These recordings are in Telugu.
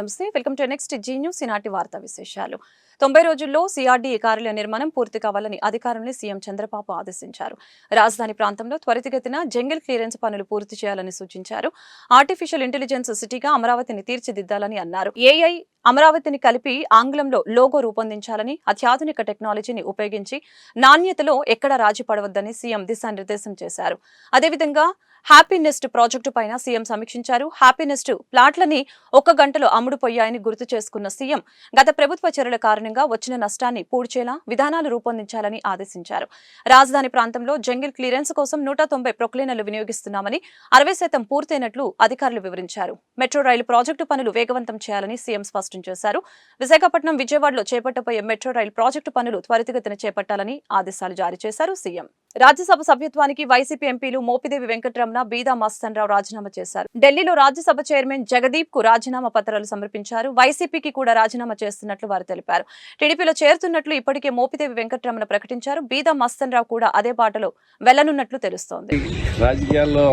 నమస్తే, welcome to next Zee News. ఈనాటి వార్తా విశేషాలు. 90 రోజుల్లో సిఆర్డీఏ కార్యాలయ నిర్మాణం పూర్తి కావాలని అధికారులను సీఎం చంద్రబాబు ఆదేశించారు. రాజధాని ప్రాంతంలో త్వరితగతిన జంగిల్ క్లియరెన్స్ పనులు పూర్తి చేయాలని సూచించారు. ఆర్టిఫిషియల్ ఇంటెలిజెన్స్ సిటీగా అమరావతిని తీర్చిదిద్దాలని అన్నారు. ఏఐ అమరావతిని కలిపి ఆంగ్లంలో లోగో రూపొందించాలని, అత్యాధునిక టెక్నాలజీని ఉపయోగించి నాణ్యతలో ఎక్కడా రాజీ పడవద్దని సీఎం దిశానిర్దేశం చేశారు. అదేవిధంగా హ్యాపీ నెస్ట్ ప్రాజెక్టు పైన సీఎం సమీక్షించారు. హ్యాపీ నెస్ట్ ప్లాట్లని 1 గంటలో అమ్ముడుపోయాయని గుర్తు చేసుకున్న సీఎం గత ప్రభుత్వ చర్యల కారణంగా వచ్చిన నష్టాన్ని పూడ్చేలా విధానాలు రూపొందించాలని ఆదేశించారు. రాజధాని ప్రాంతంలో జంగిల్ క్లియరెన్స్ కోసం 190 ప్రొక్లైనర్లు వినియోగిస్తున్నామని, 60% పూర్తయినట్లు అధికారులు వివరించారు. మెట్రో రైలు ప్రాజెక్టు పనులు వేగవంతం చేయాలని సీఎం స్పష్టం చేశారు. విశాఖపట్నం, విజయవాడలో చేపట్టబోయే మెట్రో రైలు ప్రాజెక్టు పనులు త్వరితగతిన చేపట్టాలని ఆదేశాలు జారీ చేశారు సీఎం. రాజ్యసభ సభ్యత్వానికి వైసీపీ ఎంపీలు మోపిదేవి వెంకటరమణ, బీదా మస్తాన్ రావు రాజీనామా చేశారు. ఢిల్లీలో రాజ్యసభ చైర్మన్ జగదీప్ కు రాజీనామా పత్రాలు సమర్పించారు. వైసీపీకి కూడా రాజీనామా చేస్తున్నట్లు వారు తెలిపారు. టీడీపీలో చేరుతున్నట్లు ఇప్పటికే మోపిదేవి వెంకటరమణ ప్రకటించారు. బీదా మస్తాన్ రావు కూడా అదే బాటలో వెళ్లనున్నట్లు తెలుస్తోంది. రాజకీయాల్లో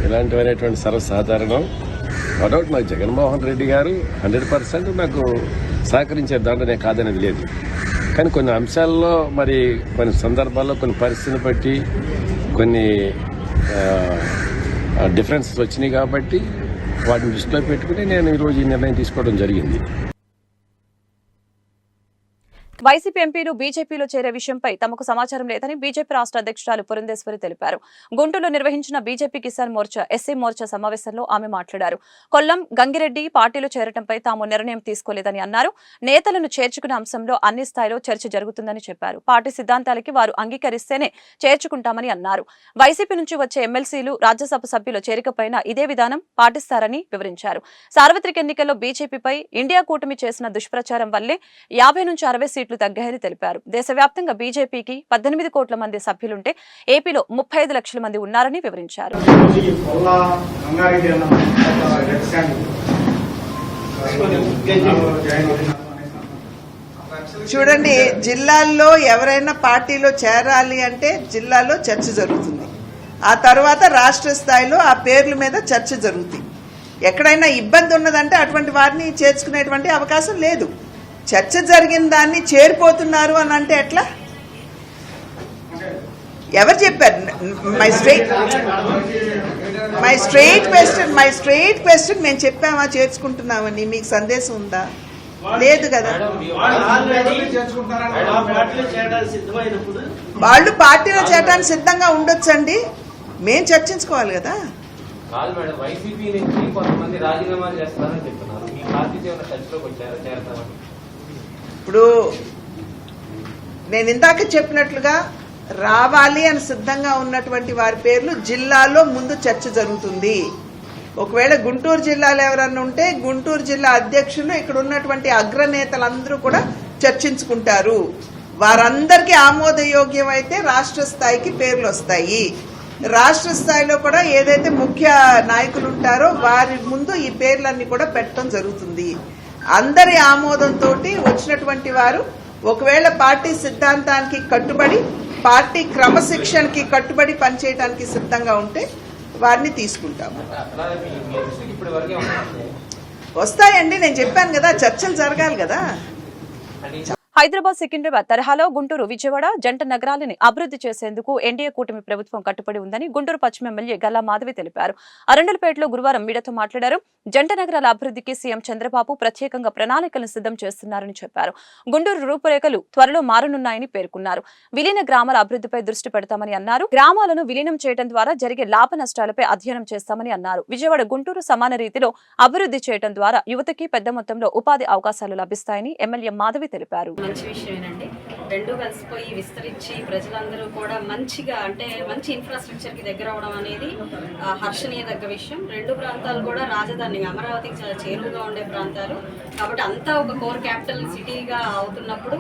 ఇలాంటివైనటువంటి సర్వసాధారణం. డౌట్ నాకు జగన్మోహన్ రెడ్డి గారు 100% నాకు సహకరించే దాంట్లో నేను కాదనేది లేదు. కానీ కొన్ని అంశాల్లో, మరి కొన్ని సందర్భాల్లో, కొన్ని పరిస్థితిని బట్టి కొన్ని డిఫరెన్సెస్ వచ్చినాయి కాబట్టి వాటిని దృష్టిలో పెట్టుకుని నేను ఈరోజు ఈ నిర్ణయం తీసుకోవడం జరిగింది. వైసీపీ ఎంపీలు బీజేపీలో చేరే విషయంపై తమకు సమాచారం లేదని బీజేపీ రాష్ట్ర అధ్యక్షురాలు పురంధేశ్వరి తెలిపారు. గుంటూరులో నిర్వహించిన బీజేపీ కిసాన్ మోర్చా, ఎస్సీ మోర్చా సమావేశంలో ఆమె మాట్లాడారు. కొల్లం గంగిరెడ్డి పార్టీలో చేరటంపై తాము నిర్ణయం తీసుకోలేదని అన్నారు. నేతలను చేర్చుకునే అంశంలో అన్ని స్థాయిలో చర్చ జరుగుతుందని చెప్పారు. పార్టీ సిద్ధాంతాలకి వారు అంగీకరిస్తేనే చేర్చుకుంటామని అన్నారు. వైసీపీ నుంచి వచ్చే ఎమ్మెల్సీలు రాజ్యసభ సభ్యుల చేరికపైన ఇదే విధానం పాటిస్తారని వివరించారు. సార్వత్రిక ఎన్నికల్లో బీజేపీపై ఇండియా కూటమి చేసిన దుష్ప్రచారం వల్లే 50 నుంచి 60 సీట్లు తగ్గాయని తెలిపారు. దేశవ్యాప్తంగా బీజేపీకి 18 కోట్ల మంది సభ్యులుంటే ఏపీలో 35 లక్షల మంది ఉన్నారని వివరించారు. చూడండి, జిల్లాల్లో ఎవరైనా పార్టీలో చేరాలి అంటే జిల్లాలో చర్చ జరుగుతుంది. ఆ తర్వాత రాష్ట్ర స్థాయిలో ఆ పేర్ల మీద చర్చ జరుగుతుంది. ఎక్కడైనా ఇబ్బంది ఉన్నదంటే అటువంటి వారిని చేర్చుకునేటువంటి అవకాశం లేదు. చర్చ జరిగిన దాన్ని చేరిపోతున్నారు అని అంటే ఎట్లా? ఎవరు చెప్పారు? మై స్ట్రెయిట్ క్వశ్చన్ మేము చెప్పామా చేర్చుకుంటున్నామని? మీకు సందేశం ఉందా? లేదు కదా. వాళ్ళు పార్టీలో చేరడానికి సిద్ధంగా ఉండొచ్చండి, మేము చర్చించుకోవాలి కదా. ఇప్పుడు నేను ఇందాక చెప్పినట్లుగా రావాలి అని సిద్ధంగా ఉన్నటువంటి వారి పేర్లు జిల్లాలో ముందు చర్చ జరుగుతుంది. ఒకవేళ గుంటూరు జిల్లాలో ఎవరన్నా ఉంటే గుంటూరు జిల్లా అధ్యక్షులు, ఇక్కడ ఉన్నటువంటి అగ్రనేతలందరూ కూడా చర్చించుకుంటారు. వారందరికీ ఆమోదయోగ్యం అయితే రాష్ట్ర స్థాయికి పేర్లు వస్తాయి. రాష్ట్ర స్థాయిలో కూడా ఏదైతే ముఖ్య నాయకులు ఉంటారో వారి ముందు ఈ పేర్లన్నీ కూడా పెట్టడం జరుగుతుంది. అందరి ఆమోదంతో వచ్చినటువంటి వారు ఒకవేళ పార్టీ సిద్ధాంతానికి కట్టుబడి, పార్టీ క్రమశిక్షణకి కట్టుబడి పనిచేయడానికి సిద్ధంగా ఉంటే వారిని తీసుకుంటాము. వస్తాయండి, నేను చెప్పాను కదా, చర్చలు జరగాలి కదా. హైదరాబాద్, సికింద్రాబాద్ తరహాలో గుంటూరు, విజయవాడ జంట నగరాలని అభివృద్ధి చేసేందుకు ఎన్డీఏ కూటమి ప్రభుత్వం కట్టుబడి ఉందని గుంటూరు పశ్చిమ ఎమ్మెల్యే గల్లా మాధవి తెలిపారు. అరండలపేటలో గురువారం మీడియాతో మాట్లాడారు. జంట నగరాల అభివృద్ధికి సీఎం చంద్రబాబు ప్రత్యేకంగా ప్రణాళికలను సిద్ధం చేస్తున్నారని చెప్పారు. గుంటూరు రూపురేఖలు త్వరలో మారనున్నాయని పేర్కొన్నారు. విలీన గ్రామాల అభివృద్ధిపై దృష్టి పెడతామని అన్నారు. గ్రామాలను విలీనం చేయడం ద్వారా జరిగే లాభ నష్టాలపై అధ్యయనం చేస్తామని అన్నారు. విజయవాడ, గుంటూరు సమాన రీతిలో అభివృద్ధి చేయడం ద్వారా యువతకి పెద్ద మొత్తంలో ఉపాధి అవకాశాలు లభిస్తాయని ఎమ్మెల్యే మాధవి తెలిపారు. మంచి విషయమేనండి. రెండు కలిసిపోయి విస్తరించి ప్రజలందరూ కూడా మంచిగా, అంటే మంచి ఇన్ఫ్రాస్ట్రక్చర్కి దగ్గర అవడం అనేది హర్షణీయదగ్గ విషయం. రెండు ప్రాంతాలు కూడా రాజధాని అమరావతికి చాలా చేరువుగా ఉండే ప్రాంతాలు కాబట్టి అంతా ఒక కోర్ క్యాపిటల్ సిటీగా అవుతున్నప్పుడు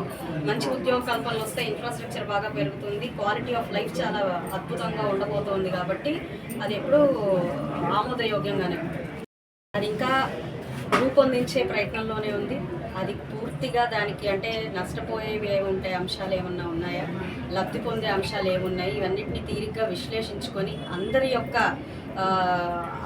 మంచి ఉద్యోగ కల్పనలు వస్తే ఇన్ఫ్రాస్ట్రక్చర్ బాగా పెరుగుతుంది, క్వాలిటీ ఆఫ్ లైఫ్ చాలా అద్భుతంగా ఉండబోతోంది. కాబట్టి అది ఎప్పుడూ ఆమోదయోగ్యంగానే ఉంటుంది. అది ఇంకా రూపొందించే ప్రయత్నంలోనే ఉంది. అది పూర్తిగా దానికి అంటే నష్టపోయేవి ఏముంటాయి, అంశాలు ఏమన్నా ఉన్నాయా, లబ్ధి పొందే అంశాలు ఏమున్నాయి, ఇవన్నిటిని తీరిగ్గా విశ్లేషించుకొని అందరి యొక్క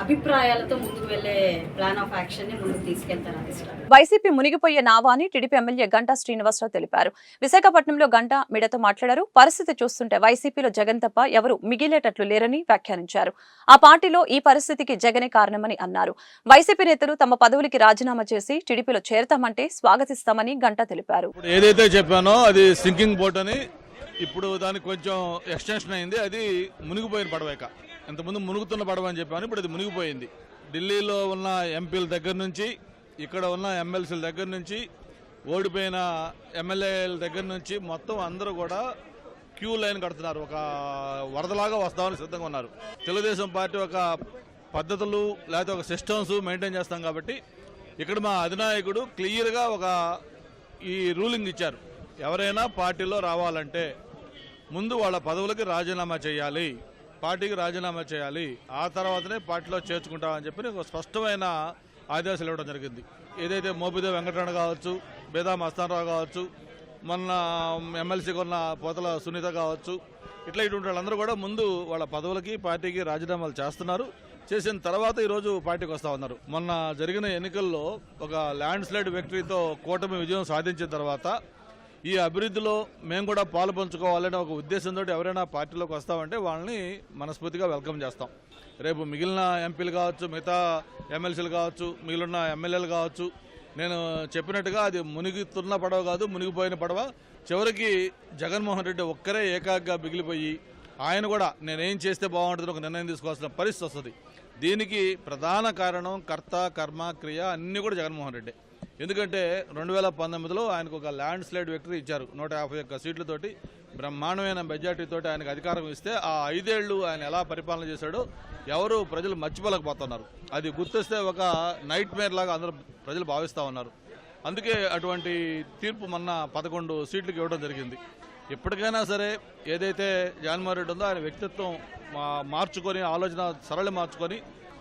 అభిప్రాయాలతో ముందుకు వెళ్లే ప్లాన్ ఆఫ్ యాక్షన్ ని ముందుకు తీసుకెళ్తారు అధిష్టానం. వైసీపీ మునిగిపోయే నావా అని టీడీపీ ఎమ్మెల్యే గంటా శ్రీనివాసరావు తెలిపారు. విశాఖపట్నంలో గంటా మీడియాతో మాట్లాడారు. పరిస్థితి చూస్తుంటే వైసీపీలో జగన్ తప్ప ఎవరు మిగిలేటట్లు లేరని వ్యాఖ్యానించారు. ఆ పార్టీలో ఈ పరిస్థితికి జగనే కారణమని అన్నారు. వైసీపీ నేతలు తమ పదవులకి రాజీనామా చేసి టీడీపీలో చేరతామంటే స్వాగతిస్తామని గంటా తెలిపారు. ఏదైతే చెప్పానో అది సింకింగ్ బోట్ అని, ఇప్పుడు దానికి కొంచెం ఎక్స్టెన్షన్ అయింది. అది మునిగిపోయిన పడవేక. ఇంతకుముందు మునుగుతున్న పడవ అని చెప్పాను, ఇప్పుడు అది మునిగిపోయింది. ఢిల్లీలో ఉన్న ఎంపీల దగ్గర నుంచి, ఇక్కడ ఉన్న ఎమ్మెల్సీల దగ్గర నుంచి, ఓడిపోయిన ఎమ్మెల్యేల దగ్గర నుంచి మొత్తం అందరూ కూడా క్యూ లైన్ కడుతున్నారు. ఒక వరదలాగా వస్తామని సిద్ధంగా ఉన్నారు. తెలుగుదేశం పార్టీ ఒక పద్ధతులు లేకపోతే ఒక సిస్టమ్స్ మెయింటైన్ చేస్తాం కాబట్టి ఇక్కడ మా అధినాయకుడు క్లియర్గా ఒక ఈ రూలింగ్ ఇచ్చారు. ఎవరైనా పార్టీలో రావాలంటే ముందు వాళ్ళ పదవులకి రాజీనామా చేయాలి, పార్టీకి రాజీనామా చేయాలి, ఆ తర్వాతనే పార్టీలో చేర్చుకుంటామని చెప్పి ఒక స్పష్టమైన ఆదేశాలు ఇవ్వడం జరిగింది. ఏదైతే మోపిదేవి వెంకటరమణ కావచ్చు, బేదా మస్తానరావు కావచ్చు, మొన్న ఎమ్మెల్సీగా ఉన్న పోతల సునీత కావచ్చు, ఇటువంటి వాళ్ళందరూ కూడా ముందు వాళ్ళ పదవులకి పార్టీకి రాజీనామాలు చేస్తున్నారు. చేసిన తర్వాత ఈరోజు పార్టీకి వస్తూ ఉన్నారు. మొన్న జరిగిన ఎన్నికల్లో ఒక ల్యాండ్ స్లైడ్ విక్టరీతో కూటమి విజయం సాధించిన తర్వాత ఈ అభివృద్ధిలో మేము కూడా పాలు పంచుకోవాలనే ఒక ఉద్దేశంతో ఎవరైనా పార్టీలోకి వస్తామంటే వాళ్ళని మనస్ఫూర్తిగా వెల్కమ్ చేస్తాం. రేపు మిగిలిన ఎంపీలు కావచ్చు, మిగతా ఎమ్మెల్సీలు కావచ్చు, మిగిలిన ఎమ్మెల్యేలు కావచ్చు, నేను చెప్పినట్టుగా అది మునిగితున్న పడవ కాదు, మునిగిపోయిన పడవ. చివరికి జగన్మోహన్ రెడ్డి ఒక్కరే ఏకాగ్గా మిగిలిపోయి ఆయన కూడా నేనేం చేస్తే బాగుంటుందో ఒక నిర్ణయం తీసుకోవాల్సిన పరిస్థితి వస్తుంది. దీనికి ప్రధాన కారణం కర్త కర్మ క్రియ అన్నీ కూడా జగన్మోహన్ రెడ్డి. ఎందుకంటే 2019లో ఆయనకు ఒక ల్యాండ్ స్లైడ్ విక్టరీ ఇచ్చారు. 151 సీట్లతోటి బ్రహ్మాండమైన మెజార్టీతో ఆయనకు అధికారం ఇస్తే ఆ 5 ఏళ్లు ఆయన ఎలా పరిపాలన చేశాడో ఎవరు ప్రజలు మర్చిపోలేకపోతున్నారు. అది గుర్తిస్తే ఒక నైట్ మేర్ లాగా అందరూ ప్రజలు భావిస్తూ ఉన్నారు. అందుకే అటువంటి తీర్పు మొన్న 11 సీట్లకు ఇవ్వడం జరిగింది. ఎప్పటికైనా సరే ఏదైతే జగన్మోహన్ రెడ్డి ఉందో ఆయన వ్యక్తిత్వం మార్చుకొని, ఆలోచన సరళి మార్చుకొని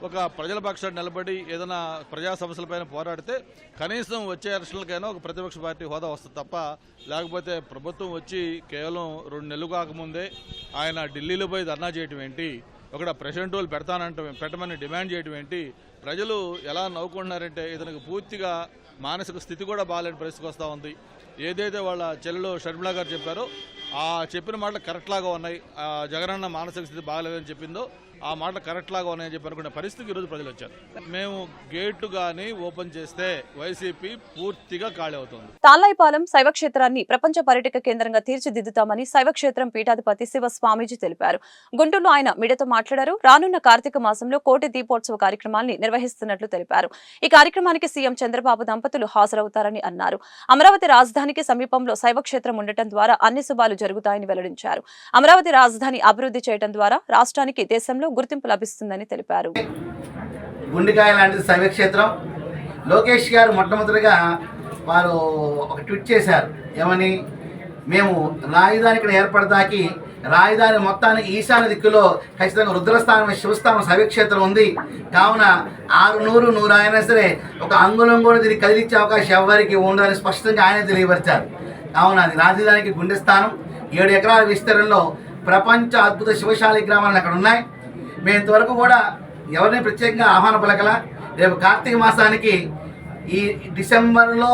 ఒక ప్రజల పక్షాన్ని నిలబడి ఏదైనా ప్రజా సమస్యలపైన పోరాడితే కనీసం వచ్చే ఎలక్షన్లకైనా ఒక ప్రతిపక్ష పార్టీ హోదా వస్తుంది తప్ప, లేకపోతే ప్రభుత్వం వచ్చి కేవలం 2 నెలలు కాకముందే ఆయన ఢిల్లీలో పోయి ధర్నా చేయటం ఏంటి, ఒక ప్రెసిడెంట్ వాళ్ళు పెట్టమని డిమాండ్ చేయటం ఏంటి, ప్రజలు ఎలా నవ్వుకుంటున్నారంటే ఇతనికి పూర్తిగా మానసిక స్థితి కూడా బాగాలేని పరిస్థితికి వస్తూ ఉంది. ఏదైతే వాళ్ళ చెల్లెలు షర్మిలా గారు చెప్పారో ఆ చెప్పిన మాటలు కరెక్ట్ లాగా ఉన్నాయి. జగనన్న మానసిక స్థితి బాగాలేదని చెప్పిందో ఆ మాటలు కరెక్ట్ లాగా ఉన్నాయని చెప్పి అనుకునే పరిస్థితికి ఈరోజు ప్రజలు వచ్చారు. మేము గేట్లు కానీ ఓపెన్ చేస్తే వైసీపీ పూర్తిగా ఖాళీ అవుతుంది. తాళ్ళాయిపాలెం శైవక్షేత్రాన్ని ప్రపంచ పర్యాటక కేంద్రంగా తీర్చిదిద్దుతామని శైవక్షేత్రం పీఠాధిపతి శివ స్వామీజీ తెలిపారు. గుంటూరులో ఆయన మీడియాతో మాట్లాడారు. రానున్న కార్తీక మాసంలో కోటి దీపోత్సవ కార్యక్రమాన్ని నిర్వహిస్తున్నట్లు తెలిపారు. ఈ కార్యక్రమానికి సీఎం చంద్రబాబు దంపతులు హాజరవుతారని అన్నారు. అమరావతి రాజధానికి సమీపంలో శైవక్షేత్రం ఉండటం ద్వారా అన్ని శుభాలు జరుగుతాయని వెల్లడించారు. అమరావతి రాజధాని అభివృద్ధి చేయడం ద్వారా రాష్ట్రానికి దేశంలో గుర్తింపు లభిస్తుందని తెలిపారు. గుండెకాయ లాంటిది శైవక్షేత్రం. లోకేష్ గారు మొట్టమొదటిగా వారు ఒక ట్వీట్ చేశారు. ఏమని, మేము రాజధాని ఇక్కడ ఏర్పడటానికి రాజధాని మొత్తానికి ఈశాన్య దిక్కులో ఖచ్చితంగా రుద్రస్థానం, శివస్థానం, శైవక్షేత్రం ఉంది. కావున 600 అయినా సరే ఒక అంగుళం కూడా దీన్ని కదిలించే అవకాశం ఎవరికి ఉండదని స్పష్టంగా ఆయన తెలియపరిచారు. కావున అది రాజధానికి గుండె స్థానం. 7 ఎకరాల విస్తీర్ణంలో ప్రపంచ అద్భుత శివశాలి గ్రామాలు అక్కడ ఉన్నాయి. మేము ఇంతవరకు కూడా ఎవరిని ప్రత్యేకంగా ఆహ్వాన పలకల. రేపు కార్తీక మాసానికి ఈ డిసెంబర్లో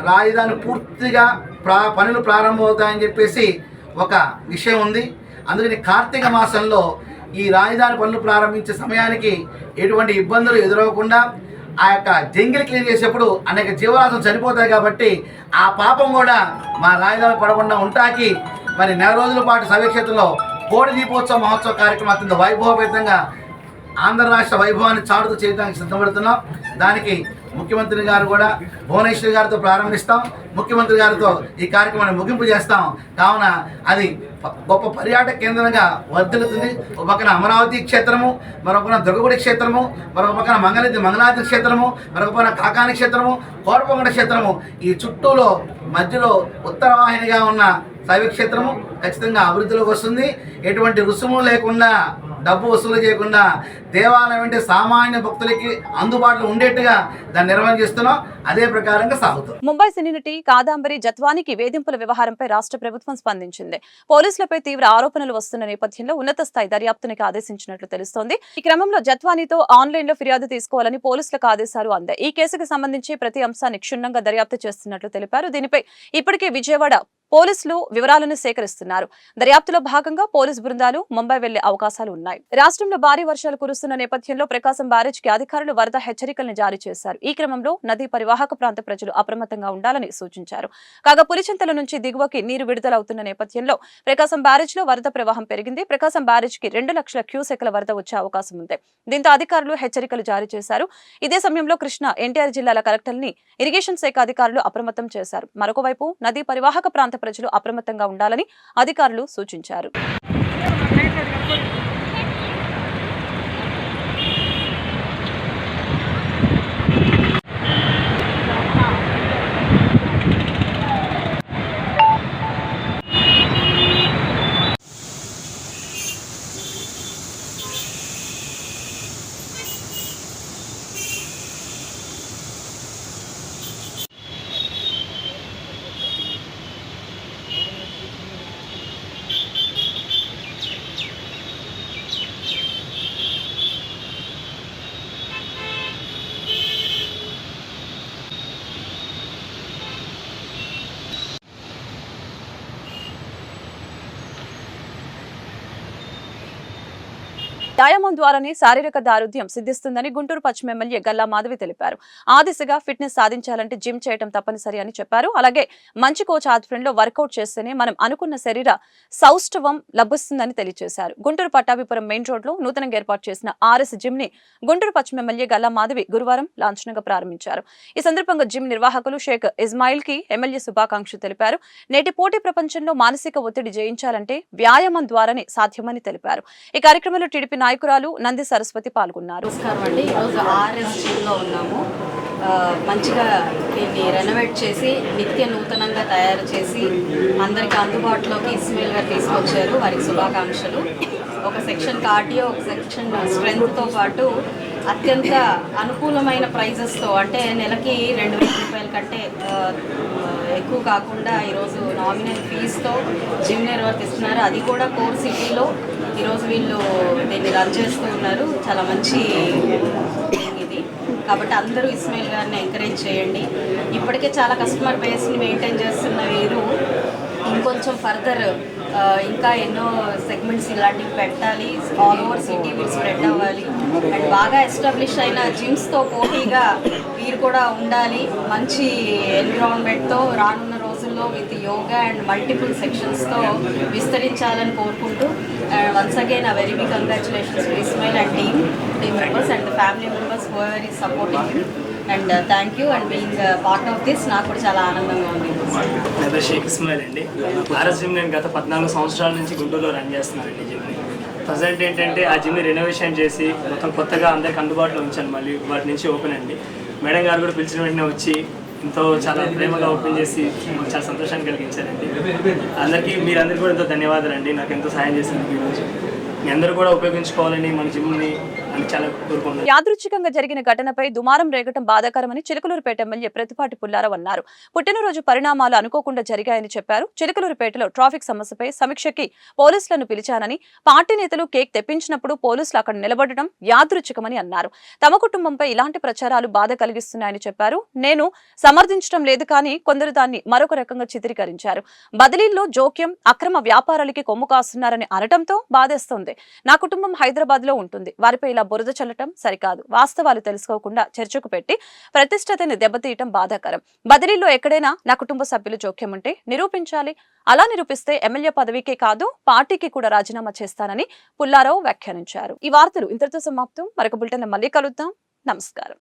రాజధాని పూర్తిగా పనులు ప్రారంభమవుతాయని చెప్పేసి ఒక విషయం ఉంది. అందుకని కార్తీక మాసంలో ఈ రాజధాని పనులు ప్రారంభించే సమయానికి ఎటువంటి ఇబ్బందులు ఎదురవ్వకుండా ఆ యొక్క జంగిల్ క్లీన్ చేసేప్పుడు అనేక జీవరాశులు చనిపోతాయి కాబట్టి ఆ పాపం కూడా మా రాజధాని పడకుండా ఉంటాకి మరి 4 రోజుల పాటు శైవక్షేత్రంలో కోటి దీపోత్సవ మహోత్సవ కార్యక్రమం అత్యంత వైభవపేతంగా ఆంధ్ర రాష్ట్ర వైభవాన్ని చాటుతూ చేయడానికి సిద్ధపడుతున్నాం. దానికి ముఖ్యమంత్రి గారు కూడా భువనేశ్వరి గారితో ప్రారంభిస్తాం. ముఖ్యమంత్రి గారితో ఈ కార్యక్రమాన్ని ముగింపు చేస్తాం. కావున అది గొప్ప పర్యాటక కేంద్రంగా వర్ధిల్లుతుంది. ఒక పక్కన అమరావతి క్షేత్రము, మరొక పక్కన దుర్గగుడి క్షేత్రము, మరొక పక్కన మంగళాద్రి క్షేత్రము, మరొక పక్కన కాకాని క్షేత్రము, కోటపొంగడ క్షేత్రము. ఈ చుట్టూలో మధ్యలో ఉత్తరవాహినిగా ఉన్న శైవక్షేత్రము ఖచ్చితంగా అభివృద్ధిలోకి వస్తుంది. ఎటువంటి రుసుము లేకుండా డబ్బు వసూలు చేయకుండా దేవాలయం అంటే సామాన్య భక్తులకి అందుబాటులో ఉండేట్టుగా దాన్ని నిర్వహణ చేస్తున్నాం. అదే ప్రకారంగా సాగుతాం. ముంబై సినీ నటి కాదంబరి జత్వానికి వేధింపుల వ్యవహారంపై రాష్ట్ర ప్రభుత్వం స్పందించింది. పోలీసులపై తీవ్ర ఆరోపణలు వస్తున్న నేపథ్యంలో ఉన్నత స్థాయి దర్యాప్తునికి ఆదేశించినట్లు తెలుస్తోంది. ఈ క్రమంలో జత్వానీతో ఆన్లైన్ లో ఫిర్యాదు తీసుకోవాలని పోలీసులకు ఆదేశాలు అందాయి. ఈ కేసుకు సంబంధించి ప్రతి అంశాన్ని క్షుణ్ణంగా దర్యాప్తు చేస్తున్నట్లు తెలిపారు. దీనిపై ఇప్పటికే విజయవాడ పోలీసులు వివరాలను సేకరిస్తున్నారు. దర్యాప్తులో భాగంగా పోలీసు బృందాలు ముంబై వెళ్లే అవకాశాలు ఉన్నాయి. రాష్ట్రంలో భారీ వర్షాలు కురుస్తున్న నేపథ్యంలో ప్రకాశం బ్యారేజ్ కి అధికారులు వరద హెచ్చరికలను జారీ చేశారు. ఈ క్రమంలో నదీ పరివాహక ప్రాంత ప్రజలు అప్రమత్తంగా ఉండాలని సూచించారు. కాగా పులిచింతల నుంచి దిగువకి నీరు విడుదలవుతున్న నేపథ్యంలో ప్రకాశం బ్యారేజ్ లో వరద ప్రవాహం పెరిగింది. ప్రకాశం బ్యారేజ్ కి 2 లక్షల క్యూసెక్ల వరద వచ్చే అవకాశం ఉంది. దీంతో అధికారులు హెచ్చరికలు జారీ చేశారు. ఇదే సమయంలో కృష్ణా, ఎన్టీఆర్ జిల్లాల కలెక్టర్ని ఇరిగేషన్ శాఖ అధికారులు అప్రమత్తం చేశారు. మరొకవైపు నదీ పరివాహక ప్రాంత ప్రజలు అప్రమత్తంగా ఉండాలని అధికారులు సూచించారు. వ్యాయామం ద్వారానే శారీరక దారుఢ్యం సిద్ధిస్తుందని గుంటూరు పశ్చిమ ఎమ్మెల్యే గల్లా మాధవి తెలిపారు. ఆ దిశగా ఫిట్నెస్ సాధించాలంటే జిమ్ చేయడం తప్పనిసరి అని చెప్పారు. అలాగే మంచి కోచ్ ఆధ్వర్యంలో వర్కౌట్ చేస్తేనే మనం అనుకున్న శరీర సౌష్ఠవం లభిస్తుందని తెలియజేశారు. గుంటూరు పట్టాభిపురం మెయిన్ రోడ్ లో నూతనంగా ఏర్పాటు చేసిన ఆర్ఎస్ జిమ్ ని గుంటూరు పశ్చిమ ఎమ్మెల్యే గల్లా మాధవి గురువారం లాంఛనంగా ప్రారంభించారు. ఈ సందర్భంగా జిమ్ నిర్వాహకులు షేక్ ఇస్మాయిల్ కి ఎమ్మెల్యే శుభాకాంక్షలు తెలిపారు. నేటి పోటీ ప్రపంచంలో మానసిక ఒత్తిడి జయించాలంటే వ్యాయామం ద్వారానే సాధ్యమని తెలిపారు. ఈ కార్యక్రమంలో టీడీపీ నాయకురాలు నంది సరస్వతి పాల్గొన్నారు. నమస్కారం అండి. ఈరోజు ఆర్ఎస్ జిమ్లో ఉన్నాము. మంచిగా దీన్ని రెనోవేట్ చేసి నిత్య నూతనంగా తయారు చేసి అందరికీ అందుబాటులోకి ఇస్మాయిల్ గారు తీసుకొచ్చారు. వారికి శుభాకాంక్షలు. ఒక సెక్షన్ కార్డియో, ఒక సెక్షన్ స్ట్రెంగ్త్తో పాటు అత్యంత అనుకూలమైన ప్రైజెస్తో, అంటే నెలకి 2,000 రూపాయల కంటే ఎక్కువ కాకుండా ఈరోజు నామినల్ ఫీజుతో జిమ్ నిర్వర్తిస్తున్నారు. అది కూడా కోర్ సిటీలో ఈరోజు వీళ్ళు దీన్ని రన్ చేస్తూ ఉన్నారు. చాలా మంచి ఇది కాబట్టి అందరూ ఇస్మాయిల్ గారిని ఎంకరేజ్ చేయండి. ఇప్పటికే చాలా కస్టమర్ బేస్ని మెయింటైన్ చేస్తున్న వీరు ఇంకొంచెం ఫర్దర్ ఇంకా ఎన్నో సెగ్మెంట్స్ ఇలాంటివి పెట్టాలి. ఆల్ ఓవర్ సిటీ వీళ్ళు స్ప్రెడ్ అవ్వాలి. అండ్ బాగా ఎస్టాబ్లిష్ అయిన జిమ్స్తో పోటీగా వీరు కూడా ఉండాలి. మంచి ఎన్విరాన్మెంట్తో రానున్న రోజుల్లో విత్ యోగా అండ్ మల్టిపుల్ సెక్షన్స్తో విస్తరించాలని కోరుకుంటూ once again very big congratulations to Ismail and team members and family members whoever is supporting you. And thank you and being part of this. నాకు కూడా చాలా ఆనందంగా ఉంది. నా పేరు షేక్ ఇస్మాయిల్ అండి. ఆర్ఎస్ జిమ్ నేను గత 14 సంవత్సరాల నుంచి గుంటూరులో రన్ చేస్తున్నానండి జిమ్ని. ప్రజెంట్ ఏంటంటే ఆ జిమ్ని రెనోవేషన్ చేసి మొత్తం కొత్తగా అందరికి అందుబాటులో ఉంచాను. మళ్ళీ వాటి నుంచి ఓపెన్ అండి. మేడం గారు కూడా పిలిచిన వెంటనే వచ్చి ఎంతో చాలా ప్రేమగా ఓపెన్ చేసి చాలా సంతోషాన్ని కలిగించారండి. అందరికీ మీరందరికీ కూడా ఎంతో ధన్యవాదాలు అండి. నాకు ఎంతో సాయం చేసినందుకు ఈరోజు మీ అందరూ కూడా ఉపయోగించుకోవాలని మన జిమ్ని అని చాలా కోరుకుంటున్నాను. యాదృచ్ఛికంగా జరిగిన ఘటనపై దుమారం రేగటం బాధాకరమని చిలకలూరుపేట ఎమ్మెల్యే ప్రతిపాటి పుల్లారావు అన్నారు. పుట్టినరోజు పరిణామాలు అనుకోకుండా జరిగాయని చెప్పారు. చిలకలూరుపేటలో ట్రాఫిక్ సమస్యపై సమీక్షకి పోలీసులను పిలిచానని, పార్టీ నేతలు కేక్ తెప్పించినప్పుడు పోలీసులు అక్కడ నిలబడటం యాదృచ్ఛికమని అన్నారు. తమ కుటుంబంపై ఇలాంటి ప్రచారాలు బాధ కలిగిస్తున్నాయని చెప్పారు. నేను సమర్థించడం లేదు కానీ కొందరు దాన్ని మరొక రకంగా చిత్రీకరించారు. బదిలీల్లో జోక్యం, అక్రమ వ్యాపారాలకి కొమ్ము కాస్తున్నారని అనటంతో బాధేస్తోంది. నా కుటుంబం హైదరాబాద్ లో ఉంటుంది. వారిపై ఇలా బురద చల్లటం సరికాదు. వాస్తవాలు తెలుసుకోకుండా చర్చకు పెట్టి ప్రతిష్టతని దెబ్బతీయటం బాధాకరం. బదిలీలో ఎక్కడైనా నా కుటుంబ సభ్యులు జోక్యం ఉంటే నిరూపించాలి. అలా నిరూపిస్తే ఎమ్మెల్యే పదవికే కాదు పార్టీకి కూడా రాజీనామా చేస్తానని పుల్లారావు వ్యాఖ్యానించారు. ఈ వార్తలు ఇంతటితో సమాప్తం. మరొక బులెటిన్ మళ్ళీ కలుద్దాం. నమస్కారం.